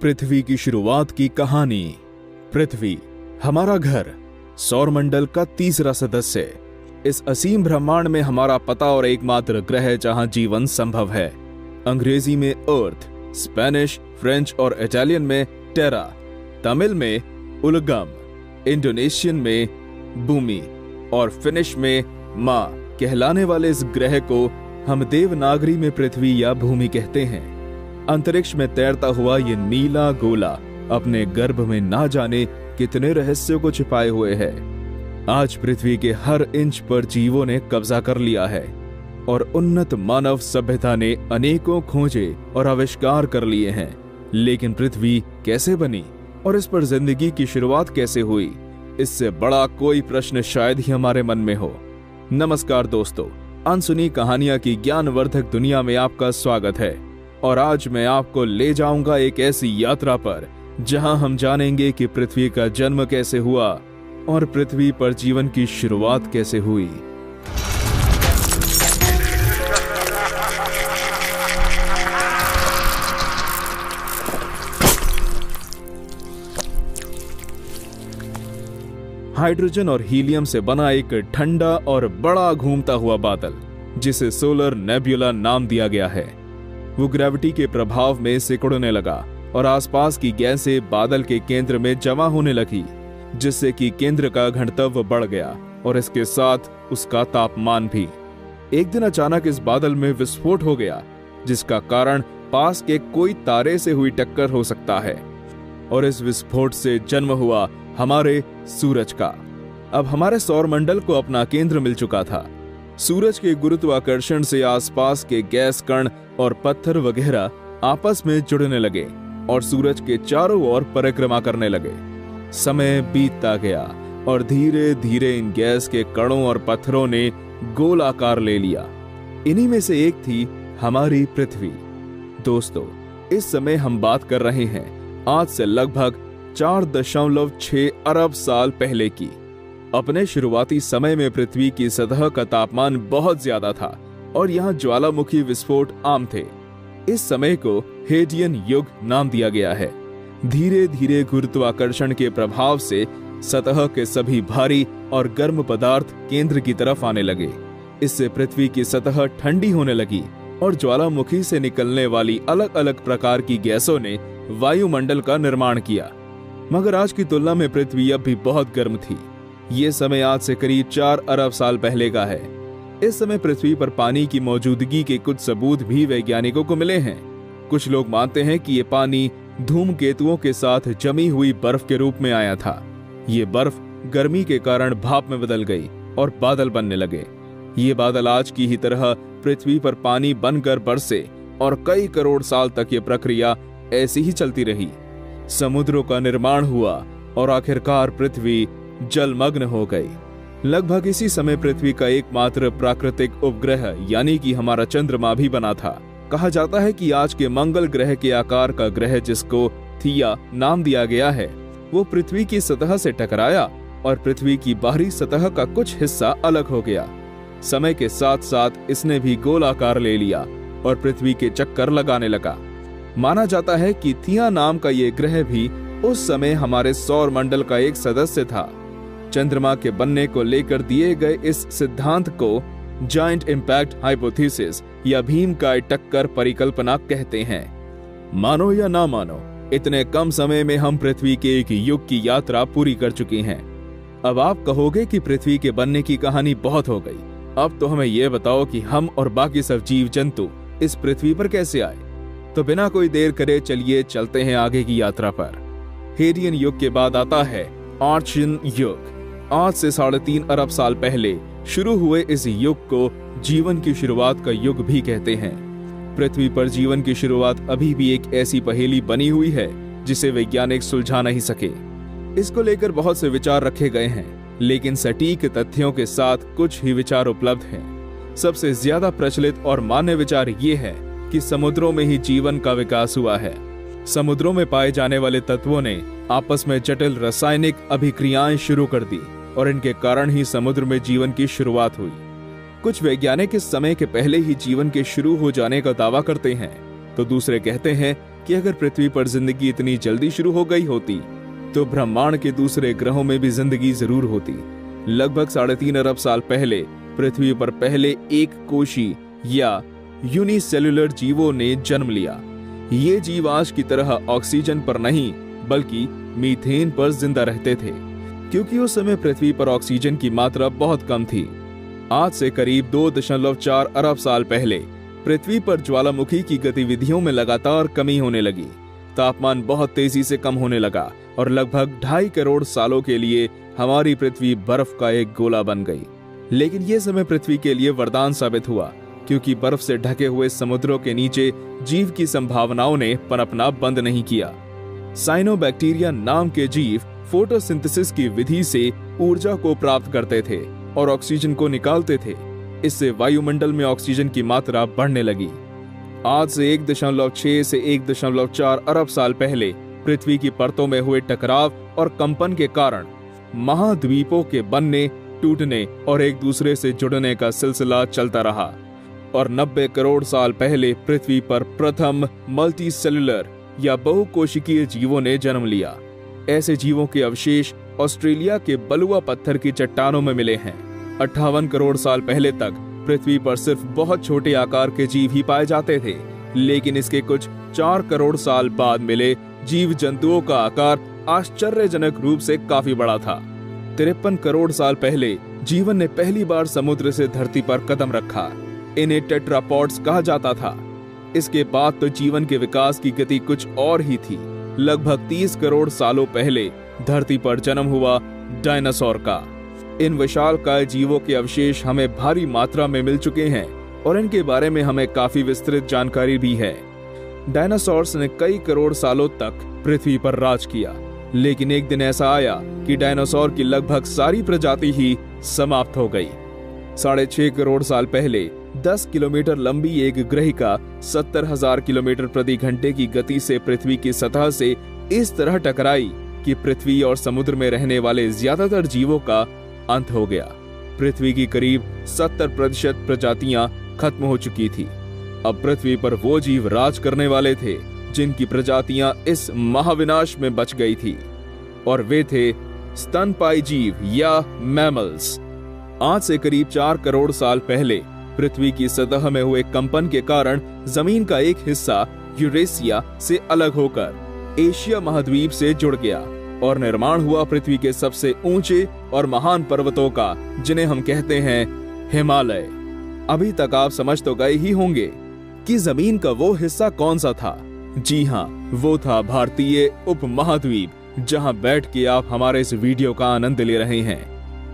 पृथ्वी की शुरुआत की कहानी। पृथ्वी हमारा घर, सौरमंडल का तीसरा सदस्य, इस असीम ब्रह्मांड में हमारा पता और एकमात्र ग्रह जहां जीवन संभव है। अंग्रेजी में अर्थ, स्पेनिश, फ्रेंच और इटालियन में टेरा, तमिल में उलगम, इंडोनेशियन में भूमि और फिनिश में माँ कहलाने वाले इस ग्रह को हम देवनागरी में पृथ्वी या भूमि कहते हैं। अंतरिक्ष में तैरता हुआ ये नीला गोला अपने गर्भ में ना जाने कितने रहस्यों को छिपाए हुए है। आज पृथ्वी के हर इंच पर जीवों ने कब्जा कर लिया है और उन्नत मानव सभ्यता ने अनेकों खोजे और आविष्कार कर लिए हैं। लेकिन पृथ्वी कैसे बनी और इस पर जिंदगी की शुरुआत कैसे हुई, इससे बड़ा कोई प्रश्न शायद ही हमारे मन में हो। नमस्कार दोस्तों, अनसुनी कहानियां की ज्ञानवर्धक दुनिया में आपका स्वागत है। और आज मैं आपको ले जाऊंगा एक ऐसी यात्रा पर जहां हम जानेंगे कि पृथ्वी का जन्म कैसे हुआ और पृथ्वी पर जीवन की शुरुआत कैसे हुई। हाइड्रोजन और हीलियम से बना एक ठंडा और बड़ा घूमता हुआ बादल, जिसे सोलर नेब्यूला नाम दिया गया है, वो ग्रेविटी के प्रभाव में सिकुड़ने लगा और आसपास की गैसें बादल के केंद्र में जमा होने लगी, जिससे कि केंद्र का घनत्व बढ़ गया और इसके साथ उसका तापमान भी। एक दिन अचानक इस बादल में विस्फोट हो गया, जिसका कारण पास के कोई तारे से हुई टक्कर हो सकता है। और इस विस्फोट से जन्म हुआ हमारे सूरज का। अब हमारे सौरमंडल को अपना केंद्र मिल चुका था। सूरज के गुरुत्वाकर्षण से आसपास के गैस कण और पत्थर वगैरह आपस में जुड़ने लगे और सूरज के चारों ओर परिक्रमा करने लगे। समय बीतता गया और धीरे धीरे इन गैस के कणों और पत्थरों ने गोल आकार ले लिया। इन्हीं में से एक थी हमारी पृथ्वी। दोस्तों, इस समय हम बात कर रहे हैं आज से लगभग 4.6 अरब साल पहले की। अपने शुरुआती समय में पृथ्वी की सतह का तापमान बहुत ज्यादा था और यहाँ ज्वालामुखी विस्फोट आम थे। इस समय को हेडियन युग नाम दिया गया है। धीरे धीरे गुरुत्वाकर्षण के प्रभाव से सतह के सभी भारी और गर्म पदार्थ केंद्र की तरफ आने लगे। इससे पृथ्वी की सतह ठंडी होने लगी और ज्वालामुखी से निकलने वाली अलग अलग प्रकार की गैसों ने वायुमंडल का निर्माण किया। मगर आज की तुलना में पृथ्वी अब भी बहुत गर्म थी। ये समय आज से करीब 4 अरब साल पहले का है। इस समय पृथ्वी पर पानी की मौजूदगी के कुछ सबूत भी वैज्ञानिकों को मिले हैं। कुछ लोग मानते हैं कि ये पानी धूमकेतुओं के साथ जमी हुई बर्फ के रूप में आया था। ये बर्फ गर्मी के कारण भाप में बदल गई और बादल बनने लगे। ये बादल आज की ही तरह पृथ्वी पर पानी बनकर बरसे और कई करोड़ साल तक ये प्रक्रिया ऐसी ही चलती रही। समुद्रों का निर्माण हुआ और आखिरकार पृथ्वी जलमग्न हो गई। लगभग इसी समय पृथ्वी का एकमात्र प्राकृतिक उपग्रह यानी कि हमारा चंद्रमा भी बना था। कहा जाता है कि आज के मंगल ग्रह के आकार का ग्रह, जिसको थिया नाम दिया गया है, वो पृथ्वी की सतह से टकराया और पृथ्वी की बाहरी सतह का कुछ हिस्सा अलग हो गया। समय के साथ साथ इसने भी गोल आकार ले लिया और पृथ्वी के चक्कर लगाने लगा। माना जाता है कि थिया नाम का ये ग्रह भी उस समय हमारे सौर मंडल का एक सदस्य था। चंद्रमा के बनने को लेकर दिए गए इस सिद्धांत को जायंट इंपैक्ट हाइपोथेसिस या भीमकाय टक्कर परिकल्पना कहते हैं। मानो या ना मानो, इतने कम समय में हम पृथ्वी के एक युग की यात्रा पूरी कर चुके हैं। अब आप कहोगे कि पृथ्वी के बनने की कहानी बहुत हो गई, अब तो हमें यह बताओ कि हम और बाकी सब जीव जंतु इस पृथ्वी पर कैसे आए। तो बिना कोई देर करे चलिए चलते हैं आगे की यात्रा पर। हेडियन युग के बाद आता है आर्चियन युग। आज से 3.5 अरब साल पहले शुरू हुए इस युग को जीवन की शुरुआत का युग भी कहते हैं। पृथ्वी पर जीवन की शुरुआत अभी भी एक ऐसी पहेली बनी हुई है जिसे वैज्ञानिक सुलझा नहीं सके। इसको लेकर बहुत से विचार रखे गए हैं, लेकिन सटीक तथ्यों के साथ कुछ ही विचार उपलब्ध हैं। सबसे ज्यादा प्रचलित और मान्य विचार ये है कि समुद्रों में ही जीवन का विकास हुआ है। समुद्रों में पाए जाने वाले तत्वों ने आपस में जटिल रासायनिक अभिक्रियाएं शुरू कर दी और इनके कारण ही समुद्र में जीवन की शुरुआत हुई। कुछ वैज्ञानिक इस समय के पहले ही जीवन के शुरू हो जाने का दावा करते हैं, तो दूसरे कहते हैं कि अगर पृथ्वी पर जिंदगी इतनी जल्दी शुरू हो गई होती तो ब्रह्मांड के दूसरे ग्रहों में भी जिंदगी जरूर होती। लगभग 3.5 अरब साल पहले पृथ्वी पर पहले एक कोशी या यूनिसेल्युलर जीवों ने जन्म लिया। ये जीव आज की तरह ऑक्सीजन पर नहीं बल्कि मीथेन पर जिंदा रहते थे, क्योंकि उस समय पृथ्वी पर ऑक्सीजन की मात्रा बहुत कम थी। आज से करीब 2.4 अरब साल पहले पृथ्वी पर ज्वालामुखी की गतिविधियों में लगातार कमी होने लगी। तापमान बहुत तेजी से कम होने लगा और लगभग 2.5 करोड़ सालों के लिए हमारी पृथ्वी बर्फ का एक गोला बन गई। लेकिन यह समय पृथ्वी के लिए वरदान साबित हुआ, क्योंकि बर्फ से ढके हुए समुद्रों के नीचे जीव की संभावनाओं ने पनपना बंद नहीं किया। साइनोबैक्टीरिया नाम के जीव फोटोसिंथेसिस की विधि से ऊर्जा को प्राप्त करते थे और ऑक्सीजन को निकालते थे। इससे वायुमंडल में ऑक्सीजन की मात्रा बढ़ने लगी। आज से 1.6 से 1.4 अरब साल पहले पृथ्वी की परतों में हुए टकराव और कंपन के कारण महाद्वीपों के बनने, टूटने और एक दूसरे से जुड़ने का सिलसिला चलता रहा और 90 करोड़ साल पहले पृथ्वी पर प्रथम मल्टीसेल्युलर या बहुकोशिकीय जीवों ने जन्म लिया। ऐसे जीवों के अवशेष ऑस्ट्रेलिया के बलुआ पत्थर की चट्टानों में मिले हैं। 58 करोड़ साल पहले तक पृथ्वी पर सिर्फ बहुत छोटे आकार के जीव ही पाए जाते थे, लेकिन इसके कुछ 4 करोड़ साल बाद मिले जीव जंतुओं का आकार आश्चर्यजनक रूप से काफी बड़ा था। 53 करोड़ साल पहले जीवन ने पहली बार समुद्र से धरती पर कदम रखा। इन्हें टेट्रापॉड्स कहा जाता था। इसके बाद तो जीवन के विकास की गति कुछ और ही थी। लगभग 30 करोड़ सालों पहले धरती पर जन्म हुआ डायनासोर का। इन विशालकाय जीवों के अवशेष हमें भारी मात्रा में मिल चुके हैं और इनके बारे में हमें काफी विस्तृत जानकारी भी है। डायनासोर्स ने कई करोड़ सालों तक पृथ्वी पर राज किया, लेकिन एक दिन ऐसा आया कि डायनासोर की लगभग सारी प्रजाति ही समाप्त हो गई। 6.5 करोड़ साल पहले 10 किलोमीटर लंबी एक ग्रहिका 70,000 किलोमीटर प्रति घंटे की गति से पृथ्वी की सतह से इस तरह टकराई कि पृथ्वी और समुद्र में रहने वाले ज्यादातर जीवों का अंत हो गया। पृथ्वी की करीब 70% प्रजातियां खत्म हो चुकी थी। अब पृथ्वी पर वो जीव राज करने वाले थे जिनकी प्रजातियां इस महाविनाश में बच गई थी, और वे थे स्तनपायी जीव या मैमल्स। आज से करीब 4 करोड़ साल पहले पृथ्वी की सतह में हुए कंपन के कारण जमीन का एक हिस्सा यूरेशिया से अलग होकर एशिया महाद्वीप से जुड़ गया और निर्माण हुआ पृथ्वी के सबसे ऊंचे और महान पर्वतों का, जिन्हें हम कहते हैं हिमालय। अभी तक आप समझ तो गए ही होंगे कि जमीन का वो हिस्सा कौन सा था। जी हाँ, वो था भारतीय उपमहाद्वीप, जहां बैठ के आप हमारे इस वीडियो का आनंद ले रहे हैं।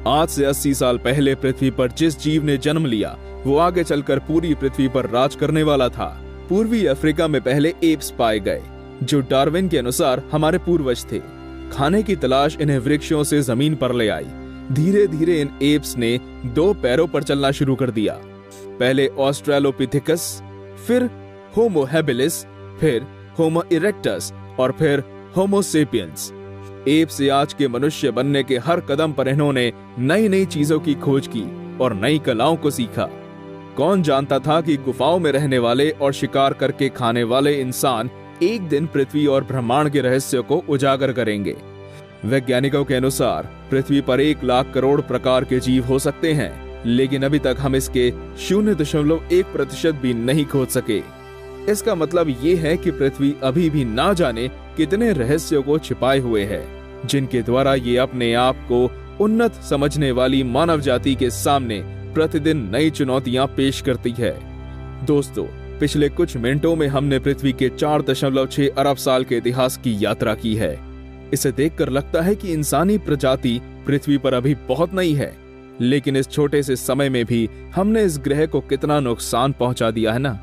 आज से 80 साल पहले पृथ्वी पर जिस जीव ने जन्म लिया वो आगे चलकर पूरी पृथ्वी पर राज करने वाला था। पूर्वी अफ्रीका में पहले एप्स पाए गए, जो डार्विन के अनुसार हमारे पूर्वज थे। खाने की तलाश इन्हें वृक्षों से जमीन पर ले आई। धीरे धीरे इन एप्स ने 2 पैरों पर चलना शुरू कर दिया। पहले ऑस्ट्रेलोपिथेकस, फिर होमो हैबिलिस, फिर होमो इरेक्टस और फिर होमो सेपियंस। एप से आज के मनुष्य बनने के हर कदम पर इन्होंने नई नई चीजों की खोज की और नई कलाओं को सीखा। कौन जानता था कि गुफाओं में रहने वाले और शिकार करके खाने वाले इंसान एक दिन पृथ्वी और ब्रह्मांड के रहस्य को उजागर करेंगे। वैज्ञानिकों के अनुसार पृथ्वी पर 1 लाख करोड़ प्रकार के जीव हो सकते हैं, लेकिन अभी तक हम इसके 0.1% भी नहीं खोज सके। इसका मतलब ये है कि पृथ्वी अभी भी ना जाने कितने रहस्यों को छिपाए हुए है, जिनके द्वारा ये अपने आप को उन्नत समझने वाली मानव जाति के सामने प्रतिदिन नई चुनौतियां पेश करती है। दोस्तों, पिछले कुछ मिनटों में हमने पृथ्वी के 4.6 अरब साल के इतिहास की यात्रा की है। इसे देखकर लगता है कि इंसानी प्रजाति पृथ्वी पर अभी बहुत नई है, लेकिन इस छोटे से समय में भी हमने इस ग्रह को कितना नुकसान पहुंचा दिया है ना।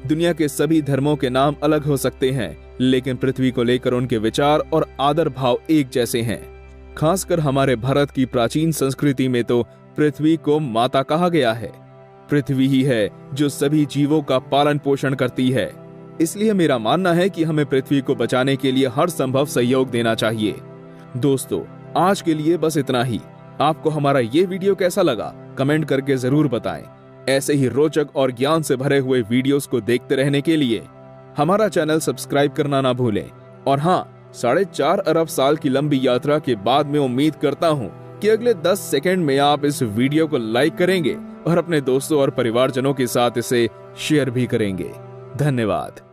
दुनिया के सभी धर्मों के नाम अलग हो सकते हैं, लेकिन पृथ्वी को लेकर उनके विचार और आदर भाव एक जैसे हैं। खासकर हमारे भारत की प्राचीन संस्कृति में तो पृथ्वी को माता कहा गया है। पृथ्वी ही है जो सभी जीवों का पालन पोषण करती है। इसलिए मेरा मानना है कि हमें पृथ्वी को बचाने के लिए हर संभव सहयोग देना चाहिए। दोस्तों, आज के लिए बस इतना ही। आपको हमारा ये वीडियो कैसा लगा कमेंट करके जरूर बताएं। ऐसे ही रोचक और ज्ञान से भरे हुए वीडियोस को देखते रहने के लिए हमारा चैनल सब्सक्राइब करना ना भूलें। और हाँ, 4.5 अरब साल की लंबी यात्रा के बाद मैं उम्मीद करता हूँ कि अगले 10 सेकंड में आप इस वीडियो को लाइक करेंगे और अपने दोस्तों और परिवारजनों के साथ इसे शेयर भी करेंगे। धन्यवाद।